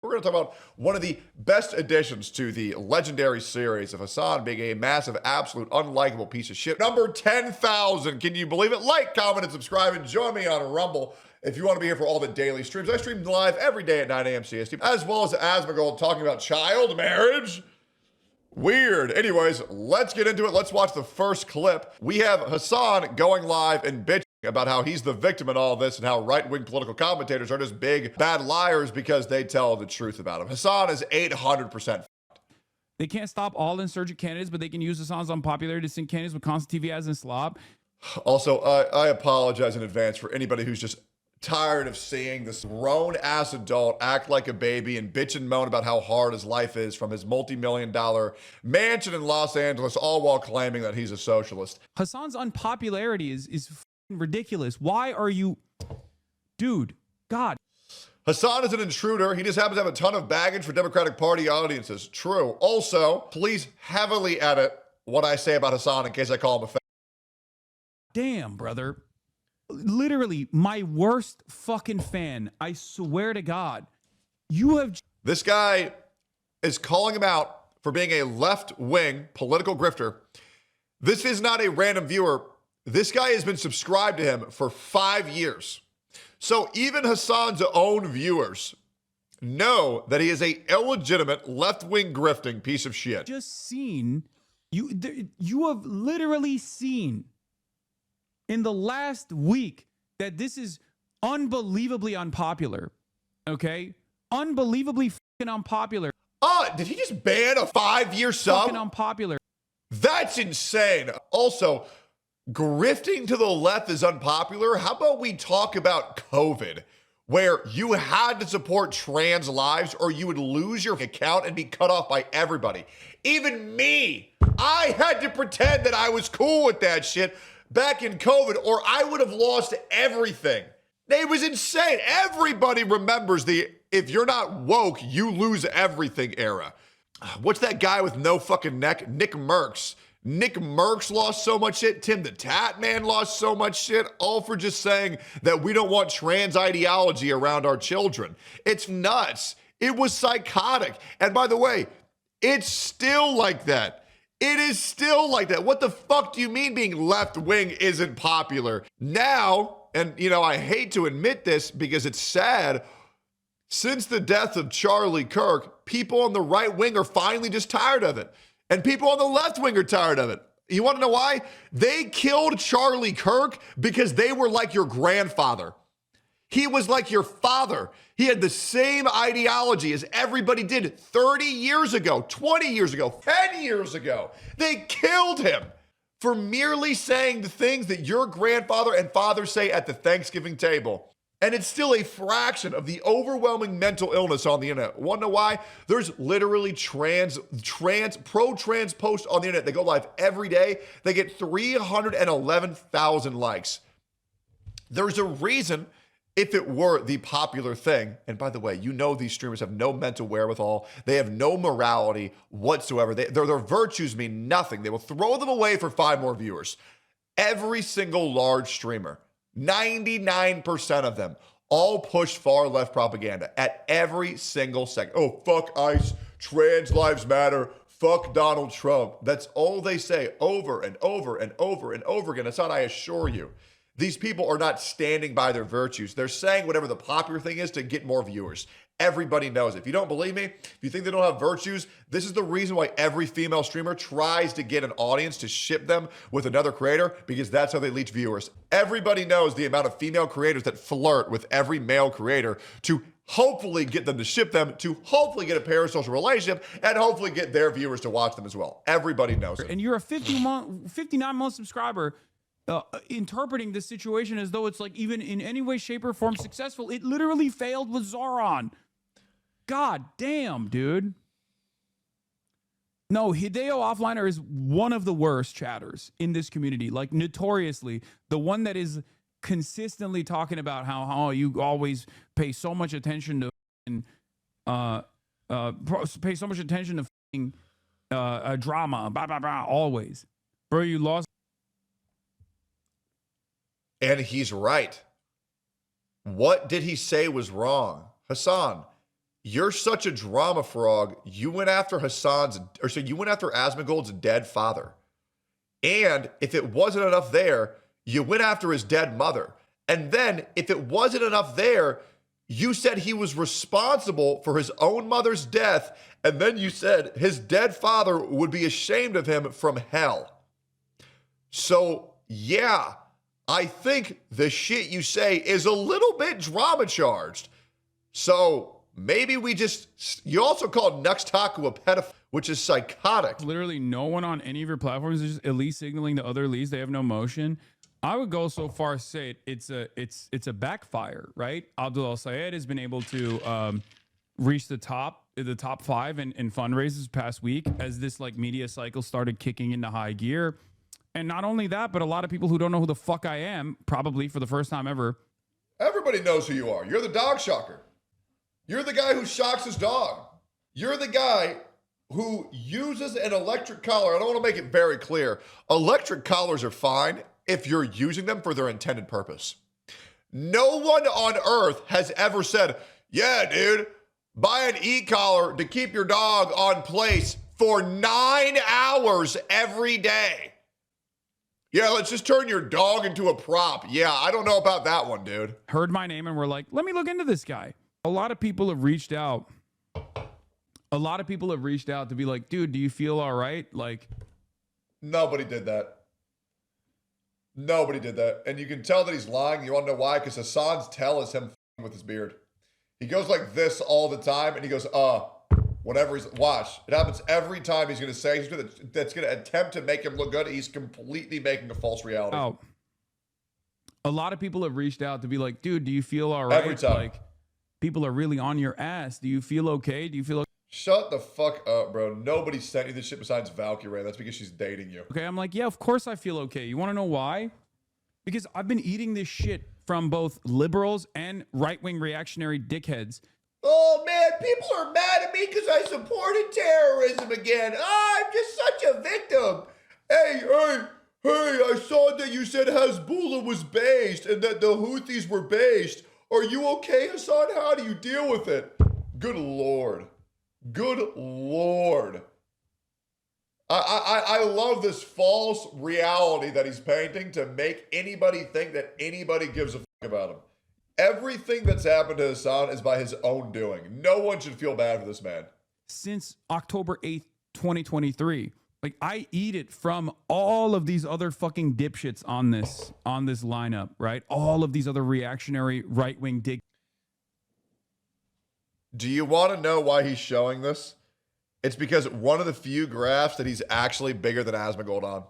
We're going to talk about one of the best additions to the legendary series of Hasan being a massive, absolute, unlikable piece of shit. Number 10,000. Can you believe it? Like, comment, and subscribe, and join me on Rumble if you want to be here for all the daily streams. I stream live every day at 9 a.m. CST, as well as Asmongold talking about child marriage. Weird. Anyways, let's get into it. Let's watch the first clip. We have Hasan going live and bitching about how he's the victim in all this and how right-wing political commentators are just big, bad liars because they tell the truth about him. Hasan is 800%. They can't stop all insurgent candidates, but they can use Hasan's unpopularity to sink candidates with constant TV ads and slob. Also, I apologize in advance for anybody who's just tired of seeing this grown-ass adult act like a baby and bitch and moan about how hard his life is from his multi-million-dollar mansion in Los Angeles, all while claiming that he's a socialist. Hasan's unpopularity is ridiculous. Why are you... Dude, God. Hasan is an intruder. He just happens to have a ton of baggage for Democratic Party audiences. True. Also, please heavily edit what I say about Hasan in case I call him a fat. Damn, brother. Literally, my worst fucking fan. I swear to God. You have... This guy is calling him out for being a left-wing political grifter. This is not a random viewer. This guy has been subscribed to him for 5 years. So even Hasan's own viewers know that he is a illegitimate left-wing grifting piece of shit. Just seen... You have literally seen... in the last week that this is unbelievably unpopular, okay? Unbelievably fucking unpopular. Did he just ban a 5-year sub? Fucking unpopular. That's insane. Also, grifting to the left is unpopular. How about we talk about COVID, where you had to support trans lives or you would lose your account and be cut off by everybody. Even me, I had to pretend that I was cool with that shit back in COVID, or I would have lost everything. It was insane. Everybody remembers the if you're not woke, you lose everything era. What's that guy with no fucking neck? Nick Merckx. Nick Merckx lost so much shit. Tim the Tat Man lost so much shit, all for just saying that we don't want trans ideology around our children. It's nuts. It was psychotic. And by the way, it's still like that. It is still like that. What the fuck do you mean being left-wing isn't popular? Now, and you know, I hate to admit this because it's sad, since the death of Charlie Kirk, people on the right wing are finally just tired of it. And people on the left wing are tired of it. You want to know why? They killed Charlie Kirk because they were like your grandfather. He was like your father. He had the same ideology as everybody did 30 years ago, 20 years ago, 10 years ago. They killed him for merely saying the things that your grandfather and father say at the Thanksgiving table. And it's still a fraction of the overwhelming mental illness on the internet. Want to know why? There's literally pro-trans posts on the internet. They go live every day. They get 311,000 likes. There's a reason. If it were the popular thing, and by the way, you know these streamers have no mental wherewithal. They have no morality whatsoever. Their virtues mean nothing. They will throw them away for 5 more viewers. Every single large streamer, 99% of them, all push far left propaganda at every single second. Oh, fuck ICE, trans lives matter, fuck Donald Trump. That's all they say over and over and over and over again. That's not, I assure you. These people are not standing by their virtues. They're saying whatever the popular thing is to get more viewers. Everybody knows it. If you don't believe me, if you think they don't have virtues, this is the reason why every female streamer tries to get an audience to ship them with another creator, because that's how they reach viewers. Everybody knows the amount of female creators that flirt with every male creator to hopefully get them to ship them, to hopefully get a parasocial relationship, and hopefully get their viewers to watch them as well. Everybody knows it. And you're a 59-month subscriber. Interpreting this situation as though it's like even in any way, shape, or form successful. It literally failed with Zoran. God damn, dude. No, Hideo Offliner is one of the worst chatters in this community. Like, notoriously, the one that is consistently talking about how you always pay so much attention to pay so much attention to drama, blah, blah, blah, always. Bro, you lost. And he's right. What did he say was wrong? Hasan, you're such a drama frog. You went after you went after Asmongold's dead father. And if it wasn't enough there, you went after his dead mother. And then if it wasn't enough there, you said he was responsible for his own mother's death. And then you said his dead father would be ashamed of him from hell. So, yeah, I think the shit you say is a little bit drama charged. So maybe you also called Nuxtaku a pedophile, which is psychotic. Literally no one on any of your platforms is just elite signaling to other elites. They have no motion. I would go so far as say it's a backfire, right? Abdul Al-Sayed has been able to reach the top 5 in fundraisers past week as this like media cycle started kicking into high gear. And not only that, but a lot of people who don't know who the fuck I am, probably for the first time ever. Everybody knows who you are. You're the dog shocker. You're the guy who shocks his dog. You're the guy who uses an electric collar. I don't want to make it very clear. Electric collars are fine if you're using them for their intended purpose. No one on earth has ever said, yeah, dude, buy an e-collar to keep your dog on place for 9 hours every day. Yeah, let's just turn your dog into a prop. Yeah, I don't know about that one, dude. Heard my name and were like, let me look into this guy. A lot of people have reached out. To be like, dude, do you feel all right? Like, nobody did that. Nobody did that. And you can tell that he's lying. You want to know why? Because Hasan's tell is him with his beard. He goes like this all the time, and he goes, whatever he's, watch. It happens every time he's going to say, that's going to attempt to make him look good. He's completely making a false reality. Oh. A lot of people have reached out to be like, dude, do you feel all right? Every time. Like, people are really on your ass. Do you feel okay? Do you feel okay? Shut the fuck up, bro. Nobody sent you this shit besides Valkyrie. That's because she's dating you. Okay, I'm like, yeah, of course I feel okay. You want to know why? Because I've been eating this shit from both liberals and right-wing reactionary dickheads. Oh, man, people are mad at me because I supported terrorism again. I'm just such a victim. Hey, I saw that you said Hezbollah was based and that the Houthis were based. Are you okay, Hasan? How do you deal with it? Good Lord. Good Lord. I love this false reality that he's painting to make anybody think that anybody gives a fuck about him. Everything that's happened to Hasan is by his own doing. No one should feel bad for this man. Since October 8th, 2023. Like, I eat it from all of these other fucking dipshits on this lineup, right? All of these other reactionary right-wing dick. Do you want to know why he's showing this? It's because one of the few graphs that he's actually bigger than Asmongold on.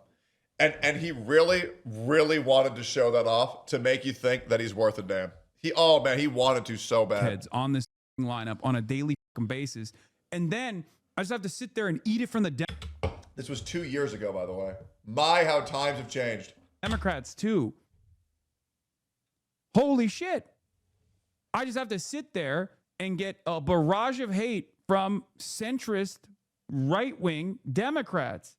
And he really, really wanted to show that off to make you think that he's worth a damn. He wanted to so bad. Heads on this lineup on a daily basis. And then I just have to sit there and eat it from the This was 2 years ago, by the way. My, how times have changed. Democrats, too. Holy shit. I just have to sit there and get a barrage of hate from centrist right-wing Democrats.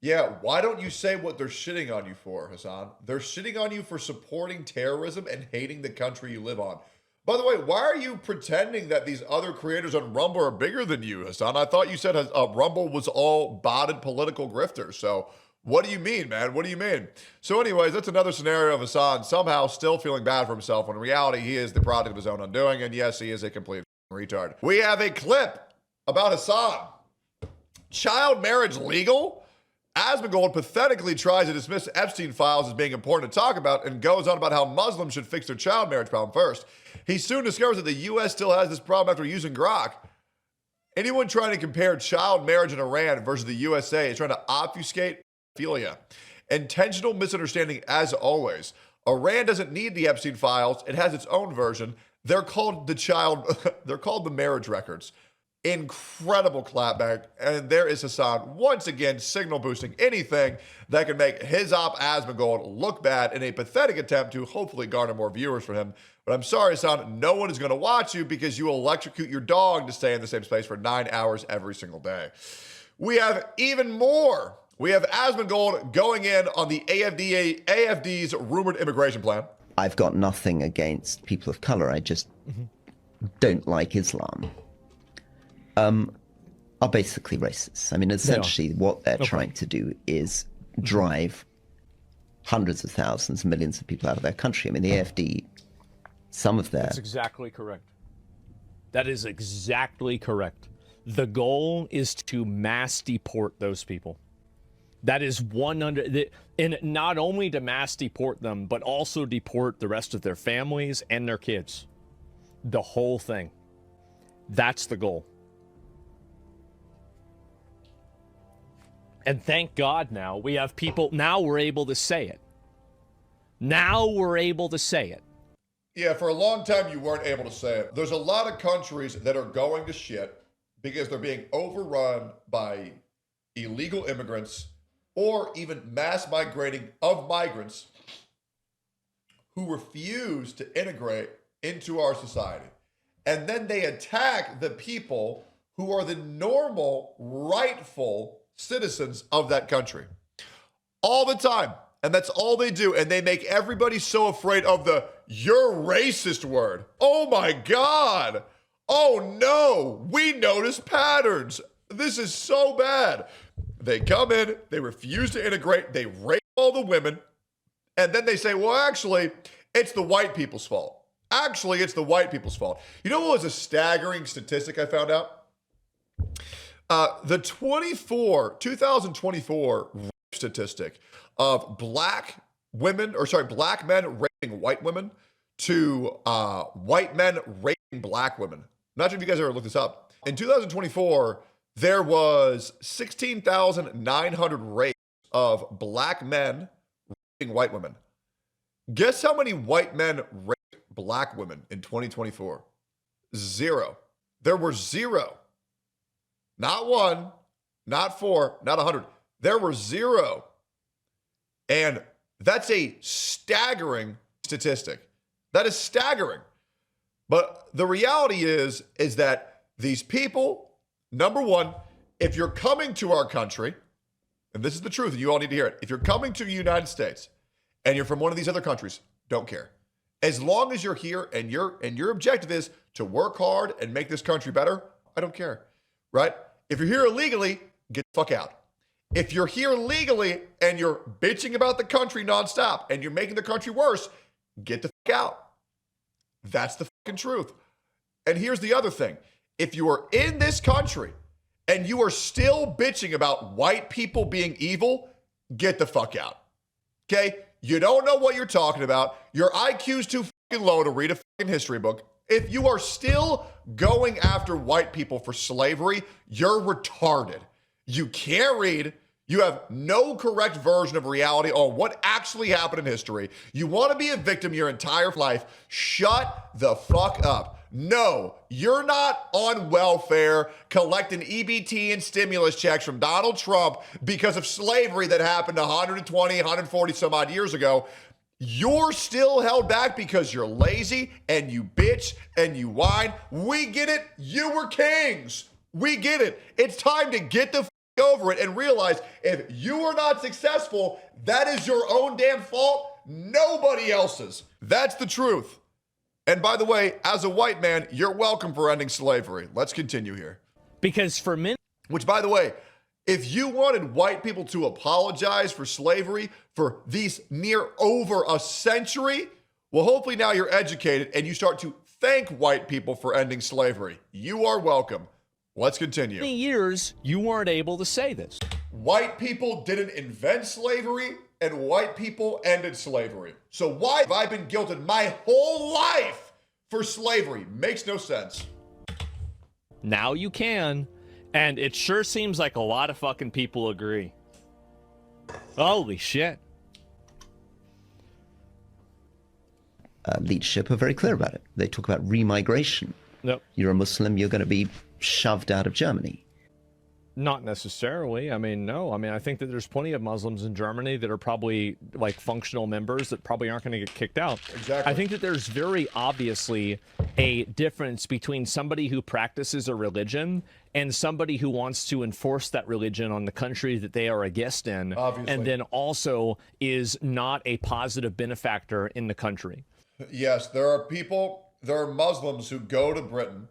Yeah, why don't you say what they're shitting on you for, Hasan? They're shitting on you for supporting terrorism and hating the country you live on. By the way, why are you pretending that these other creators on Rumble are bigger than you, Hasan? I thought you said Rumble was all botted political grifters. So what do you mean, man? What do you mean? So anyways, that's another scenario of Hasan somehow still feeling bad for himself when in reality he is the product of his own undoing. And yes, he is a complete retard. We have a clip about Hasan. Child marriage legal? Asmongold pathetically tries to dismiss Epstein files as being important to talk about and goes on about how Muslims should fix their child marriage problem first. He soon discovers that the U.S. still has this problem after using Grok. Anyone trying to compare child marriage in Iran versus the USA is trying to obfuscate pedophilia. Intentional misunderstanding as always. Iran doesn't need the Epstein files. It has its own version. They're called the marriage records. Incredible clapback. And there is Hasan once again signal boosting anything that can make his op Asmongold look bad in a pathetic attempt to hopefully garner more viewers for him. But I'm sorry, Hasan, no one is going to watch you because you will electrocute your dog to stay in the same space for 9 hours every single day. We have even more. We have Asmongold going in on the AFD's rumored immigration plan. I've got nothing against people of color. I just don't like Islam. are basically racist. I mean, essentially, what they're trying to do is drive hundreds of thousands, millions of people out of their country. I mean, the AFD, some of their... That's exactly correct. That is exactly correct. The goal is to mass deport those people. That is and not only to mass deport them, but also deport the rest of their families and their kids. The whole thing. That's the goal. And thank God now we have people, now we're able to say it. Now we're able to say it. Yeah, for a long time you weren't able to say it. There's a lot of countries that are going to shit because they're being overrun by illegal immigrants or even mass migrating of migrants who refuse to integrate into our society. And then they attack the people who are the normal, rightful citizens of that country. All the time. And that's all they do. And they make everybody so afraid of the "you're racist" word. Oh my God. Oh no. We notice patterns. This is so bad. They come in, they refuse to integrate, they rape all the women, and then they say, well, actually, it's the white people's fault. Actually, it's the white people's fault. You know what was a staggering statistic I found out? The 2024 rape statistic of black men raping white women to white men raping black women. I'm not sure if you guys ever looked this up. In 2024, there was 16,900 rapes of black men raping white women. Guess how many white men raped black women in 2024? Zero. There were zero. Not one, not four, not 100. There were zero. And that's a staggering statistic. That is staggering. But the reality is that these people, number one, if you're coming to our country, and this is the truth, and you all need to hear it. If you're coming to the United States and you're from one of these other countries, don't care. As long as you're here and your objective is to work hard and make this country better, I don't care, right? If you're here illegally, get the fuck out. If you're here legally and you're bitching about the country nonstop and you're making the country worse, get the fuck out. That's the fucking truth. And here's the other thing. If you are in this country and you are still bitching about white people being evil, get the fuck out. Okay? You don't know what you're talking about. Your IQ's too fucking low to read a fucking history book. If you are still going after white people for slavery, you're retarded. You can't read. You have no correct version of reality on what actually happened in history. You want to be a victim your entire life. Shut the fuck up. No, you're not on welfare collecting EBT and stimulus checks from Donald Trump because of slavery that happened 120, 140 some odd years ago. You're still held back because you're lazy and you bitch and you whine. We get it. You were kings. We get it. It's time to get the over it and realize if you are not successful, that is your own damn fault, nobody else's. That's the truth. And by the way, as a white man, you're welcome for ending slavery. Let's continue here. Because for men, which by the way, if you wanted white people to apologize for slavery for these near over a century, well, hopefully now you're educated and you start to thank white people for ending slavery. You are welcome. Let's continue. many years you weren't able to say this. White people didn't invent slavery and white people ended slavery. So why have I been guilted my whole life for slavery? Makes no sense. Now you can, and it sure seems like a lot of fucking people agree. Holy shit. Leadership are very clear about it. They talk about remigration. Nope. You're a Muslim, you're going to be shoved out of Germany. Not necessarily. I mean, no. I mean, I think that there's plenty of Muslims in Germany that are probably like functional members that probably aren't going to get kicked out. Exactly. I think that there's very obviously a difference between somebody who practices a religion and somebody who wants to enforce that religion on the country that they are a guest in. Obviously. And then also is not a positive benefactor in the country. Yes, there are Muslims who go to Britain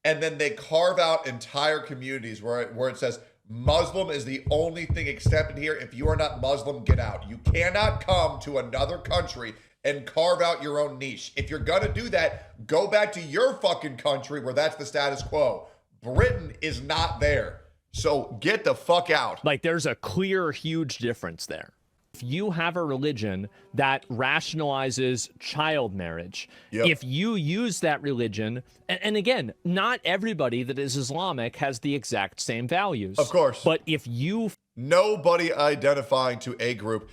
and then they carve out entire communities where it says Muslim is the only thing accepted here. If you are not Muslim, get out. You cannot come to another country and carve out your own niche. If you're gonna do that, go back to your fucking country where that's the status quo. Britain is not there. So get the fuck out. Like, there's a clear, huge difference there. If you have a religion that rationalizes child marriage, if you use that religion, and again, not everybody that is Islamic has the exact same values. Of course. But if you... Nobody identifying to a group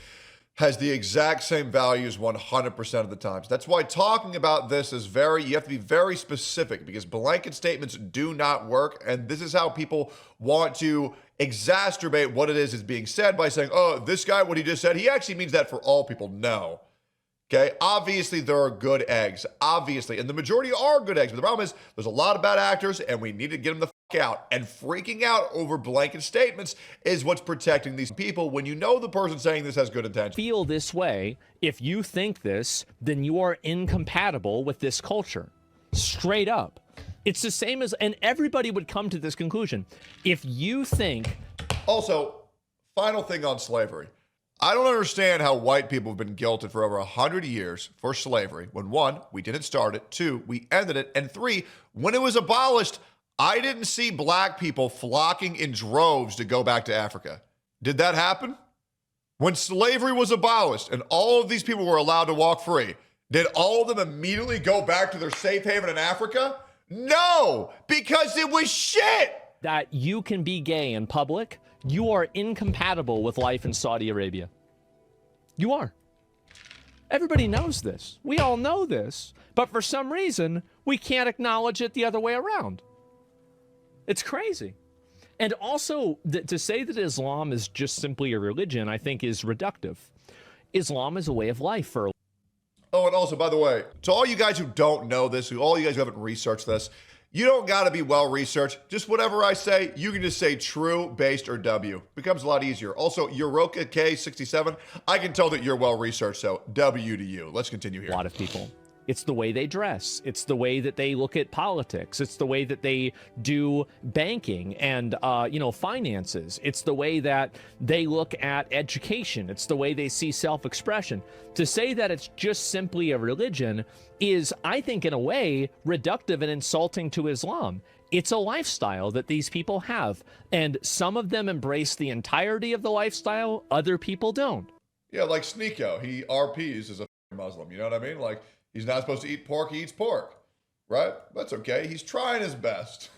has the exact same values 100% of the times. That's why talking about this is you have to be very specific, because blanket statements do not work. And this is how people want to exacerbate what it is being said by saying, oh, this guy, what he just said, he actually means that for all people. No. Okay, obviously there are good eggs, obviously, and the majority are good eggs, but the problem is there's a lot of bad actors, and we need to get them the fuck out. And freaking out over blanket statements is what's protecting these people when you know the person saying this has good intention. Feel this way, if you think this, then you are incompatible with this culture. Straight up. It's the same as, and everybody would come to this conclusion. If you think... Also, final thing on slavery. I don't understand how white people have been guilted for over 100 years for slavery when, one, we didn't start it, two, we ended it, and three, when it was abolished, I didn't see black people flocking in droves to go back to Africa. Did that happen? When slavery was abolished and all of these people were allowed to walk free, did all of them immediately go back to their safe haven in Africa? No, because it was shit. That you can be gay in public, you are incompatible with life in Saudi Arabia. You are. Everybody knows this. We all know this. But for some reason, we can't acknowledge it the other way around. It's crazy. And also, to say that Islam is just simply a religion, I think is reductive. Islam is a way of life for... Oh, and also, by the way, to all you guys who don't know this, all you guys who haven't researched this, you don't got to be well-researched. Just whatever I say, you can just say true, based, or W. Becomes a lot easier. Also, Euroka K67, I can tell that you're well-researched, so W to you. Let's continue here. A lot of people. It's the way they dress. It's the way that they look at politics. It's the way that they do banking and, finances. It's the way that they look at education. It's the way they see self-expression. To say that it's just simply a religion is, I think, in a way, reductive and insulting to Islam. It's a lifestyle that these people have. And some of them embrace the entirety of the lifestyle. Other people don't. Yeah, like Sneeko. He RPs as a Muslim. You know what I mean? Like, he's not supposed to eat pork, he eats pork, right? That's okay. He's trying his best.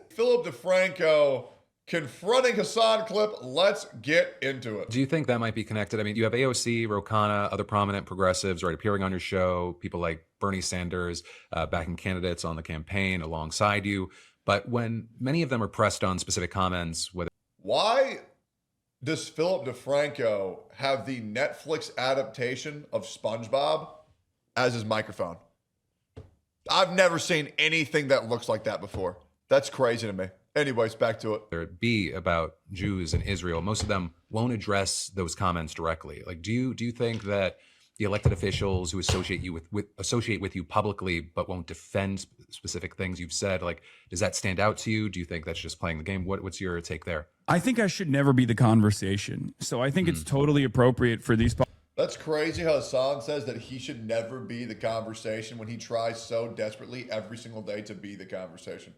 Philip DeFranco confronting Hasan clip. Let's get into it. Do you think that might be connected? I mean, you have AOC, Ro Khanna, other prominent progressives, right, appearing on your show, people like Bernie Sanders backing candidates on the campaign alongside you. But when many of them are pressed on specific comments, whether... Why does Philip DeFranco have the Netflix adaptation of SpongeBob as his microphone? I've never seen anything that looks like that before. That's crazy to me. Anyways, back to it. There be about Jews in Israel, most of them won't address those comments directly. Like, do you think that the elected officials who associate with you publicly but won't defend specific things you've said, like, does that stand out to you? Do you think that's just playing the game? What's your take there? I think I should never be the conversation. So I think it's totally appropriate for these... That's crazy how Hasan says that he should never be the conversation when he tries so desperately every single day to be the conversation.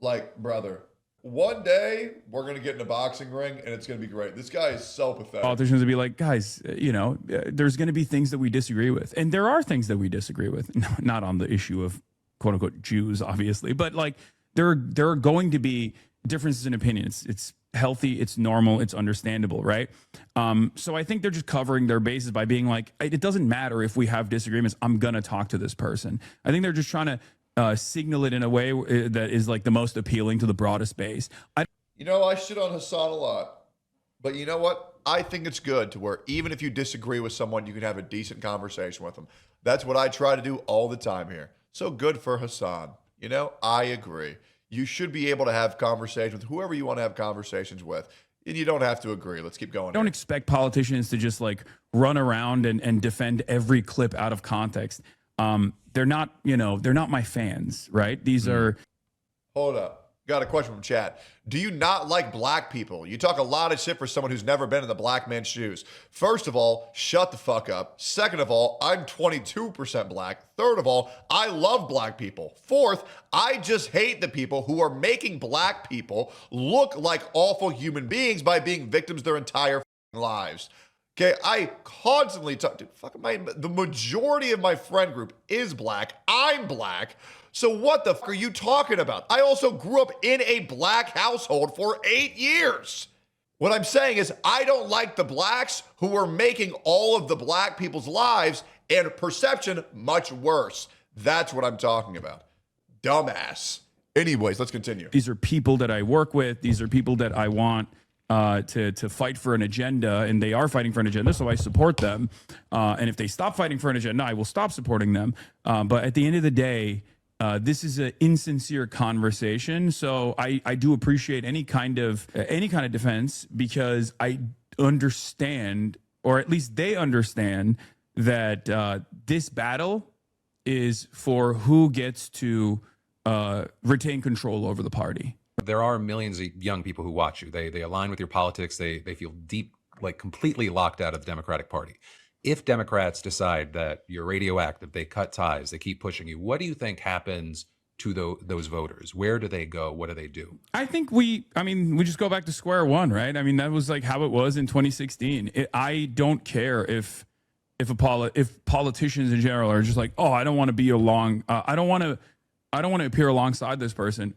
Like, brother, one day we're going to get in a boxing ring and it's going to be great. This guy is so pathetic. Politicians would be like, guys, there's going to be things that we disagree with. And there are things that we disagree with. Not on the issue of quote unquote Jews, obviously, but like there are going to be differences in opinions. It's healthy, it's normal, it's understandable, right? So I think they're just covering their bases by being like, it doesn't matter if we have disagreements, I'm gonna talk to this person. I think they're just trying to signal it in a way that is like the most appealing to the broadest base. I shit on Hasan a lot, but you know what? I think it's good to where even if you disagree with someone, you can have a decent conversation with them. That's what I try to do all the time here. So good for Hasan. I agree. You should be able to have conversations with whoever you want to have conversations with. And you don't have to agree. Let's keep going. Don't expect politicians to just like run around and defend every clip out of context. they're not, you know, they're not my fans, right? These are. Hold up. Got a question from chat. Do you not like black people? You talk a lot of shit for someone who's never been in the black man's shoes. First of all, shut the fuck up. Second of all, I'm 22% black. Third of all, I love black people. Fourth, I just hate the people who are making black people look like awful human beings by being victims their entire lives. Okay, I constantly talk, dude, the majority of my friend group is black. I'm black. So what the fuck are you talking about? I also grew up in a black household for 8 years. What I'm saying is I don't like the blacks who are making all of the black people's lives and perception much worse. That's what I'm talking about. Dumbass. Anyways, let's continue. These are people that I work with. These are people that I want to fight for an agenda, and they are fighting for an agenda, so I support them. And if they stop fighting for an agenda, I will stop supporting them. But at the end of the day, this is an insincere conversation, so I do appreciate any kind of defense, because I understand, or at least they understand, that this battle is for who gets to retain control over the party. There are millions of young people who watch you. They align with your politics. They feel deep, like completely locked out of the Democratic Party. If Democrats decide that you're radioactive, they cut ties, they keep pushing you, what do you think happens to those voters? Where do they go? What do they do? I think we just go back to square one, right? I mean, that was like how it was in 2016. I don't care if politicians in general are just like, oh, I don't want to be along. I don't want to appear alongside this person.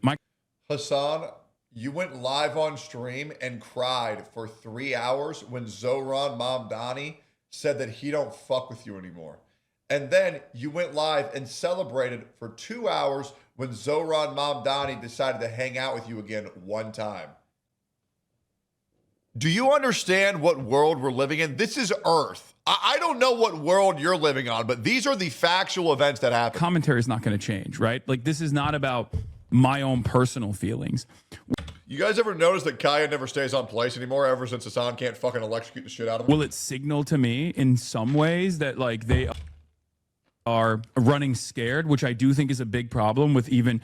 Hasan, you went live on stream and cried for 3 hours when Zohran Mamdani said that he don't fuck with you anymore. And then you went live and celebrated for 2 hours when Zohran Mamdani decided to hang out with you again one time. Do you understand what world we're living in? This is Earth. I don't know what world you're living on, but these are the factual events that happen. Commentary is not going to change, right? Like, this is not about my own personal feelings. You guys ever notice that Kaya never stays on place anymore ever since Hasan can't fucking electrocute the shit out of him? Will it signal to me in some ways that, like, they are running scared, which I do think is a big problem with even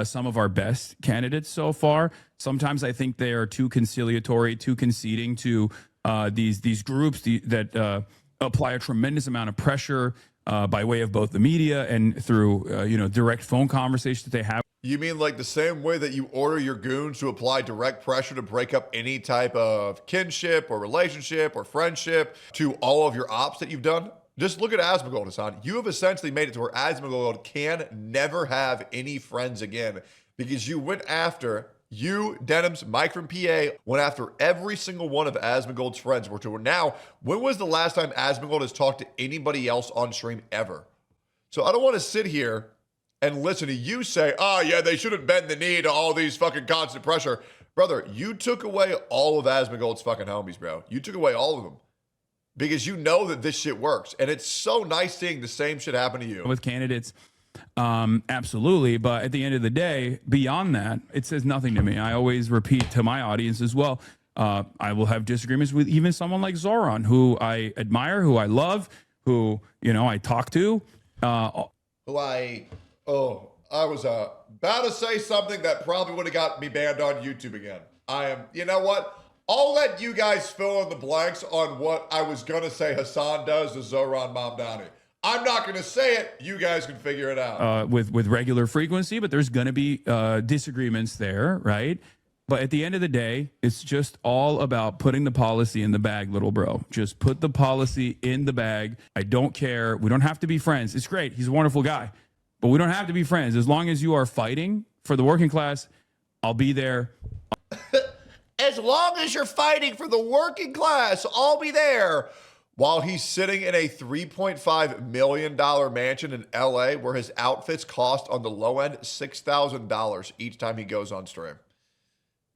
some of our best candidates so far. Sometimes I think they are too conciliatory, too conceding to these groups that apply a tremendous amount of pressure by way of both the media and through direct phone conversations that they have. You mean like the same way that you order your goons to apply direct pressure to break up any type of kinship or relationship or friendship to all of your ops that you've done? Just look at Asmongold, Hasan. You have essentially made it to where Asmongold can never have any friends again because you went after, Denims, Mike from PA, went after every single one of Asmongold's friends. Now, when was the last time Asmongold has talked to anybody else on stream ever? So I don't want to sit here and listen to you say, oh yeah, they shouldn't bend the knee to all these fucking constant pressure. Brother, you took away all of Asmongold's fucking homies, bro. You took away all of them. Because you know that this shit works. And it's so nice seeing the same shit happen to you. With candidates, absolutely. But at the end of the day, beyond that, it says nothing to me. I always repeat to my audience as well. I will have disagreements with even someone like Zohran, who I admire, who I love, who, I talk to. I was about to say something that probably would have got me banned on YouTube again. You know what? I'll let you guys fill in the blanks on what I was going to say Hasan does to Zohran Mamdani. I'm not going to say it. You guys can figure it out. With regular frequency, but there's going to be disagreements there, right? But at the end of the day, it's just all about putting the policy in the bag, little bro. Just put the policy in the bag. I don't care. We don't have to be friends. It's great. He's a wonderful guy. But we don't have to be friends. As long as you are fighting for the working class, I'll be there. As long as you're fighting for the working class, I'll be there. While he's sitting in a $3.5 million mansion in LA where his outfits cost on the low end $6,000 each time he goes on stream.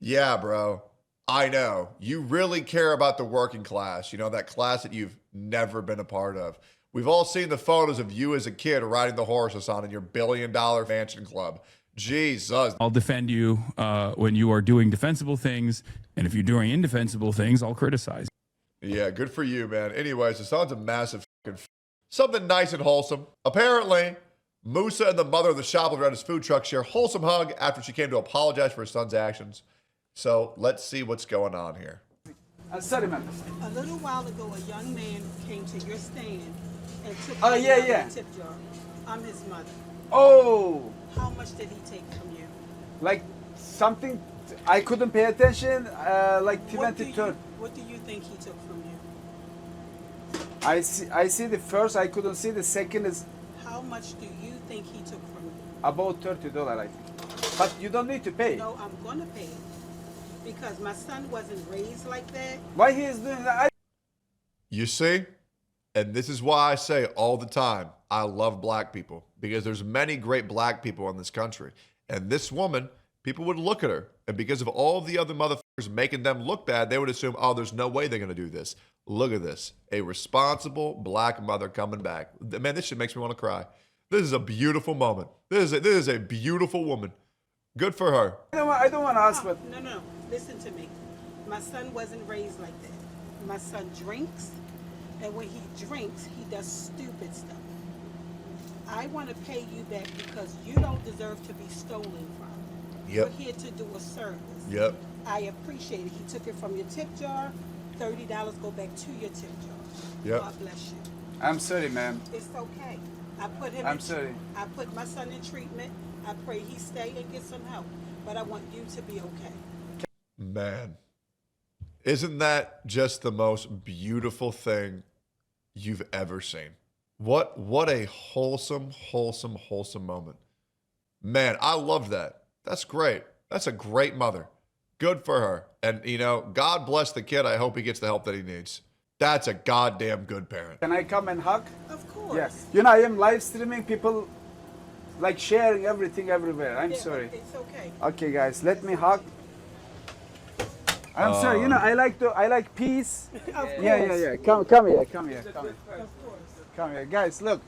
Yeah, bro. I know. You really care about the working class. That class that you've never been a part of. We've all seen the photos of you as a kid riding the horse, Hasan, in your $1 billion mansion club. Jesus. I'll defend you when you are doing defensible things. And if you're doing indefensible things, I'll criticize. Yeah, good for you, man. Anyways, Hasan's a massive fucking something nice and wholesome. Apparently, Musa and the mother of the shoplifter at his food truck share a wholesome hug after she came to apologize for her son's actions. So let's see what's going on here. Sorry, ma'am. A little while ago, a young man came to your stand and took Oh, money yeah, out of yeah. the tip jar. I'm his mother. Oh, How much did he take from you? like something I couldn't pay attention. Like What do 23rd. what do you think he took from you? I see the first. I couldn't see the second is How much do you think he took from you? about $30. I think. But you don't need to pay. No, I'm gonna pay it because my son wasn't raised like that. Why he is doing that? You see? And this is why I say all the time, I love black people, because there's many great black people in this country. And this woman, people would look at her, and because of all the other motherfuckers making them look bad, they would assume, oh, there's no way they're going to do this. Look at this. A responsible black mother coming back. Man, this shit makes me want to cry. This is a beautiful moment. This is a beautiful woman. Good for her. I don't want to ask, but No. Listen to me. My son wasn't raised like that. My son drinks, and when he drinks, he does stupid stuff. I want to pay you back because you don't deserve to be stolen from. Yep. We're here to do a service. Yep. I appreciate it. He took it from your tip jar. $30 go back to your tip jar. Yep. God bless you. I'm sorry, ma'am. It's okay. I put him. I'm sorry. I put my son in treatment. I pray he stay and get some help. But I want you to be okay. Man, isn't that just the most beautiful thing you've ever seen? What a wholesome moment. Man, I love that. That's great. That's a great mother. Good for her. And, you know, God bless the kid. I hope he gets the help that he needs. That's a goddamn good parent. Can I come and hug? Of course. Yes. You know, I am live streaming. People like sharing everything everywhere. I'm Yeah, sorry. It's okay. Okay, guys, let me hug. I'm sorry. You know, I like peace. Of course. Yeah. Come here. Of course. Come here, guys. Look,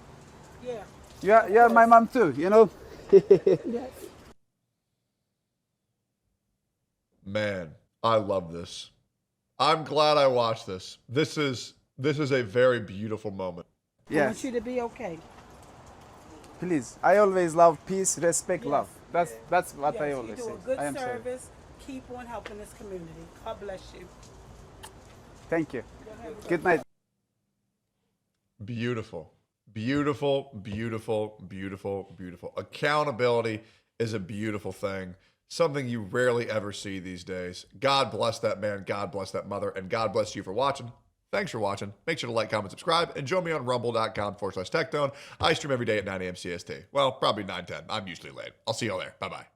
Yeah. you're my mom too. You know. Yes. Man, I love this. I'm glad I watched this. This is a very beautiful moment. I Yes. want you to be okay. Please. I always love peace, respect, Yes. love. That's what I Yes, always you do say. a good I am sorry. service. Keep on helping this community. God bless you. Thank you. Good night. Beautiful. Accountability is a beautiful thing. Something you rarely ever see these days. God bless that man. God bless that mother. And God bless you for watching. Thanks for watching. Make sure to like, comment, subscribe, and join me on rumble.com/Tectone. I stream every day at 9 a.m. CST. Well, probably 9:10. I'm usually late. I'll see you all there. Bye-bye.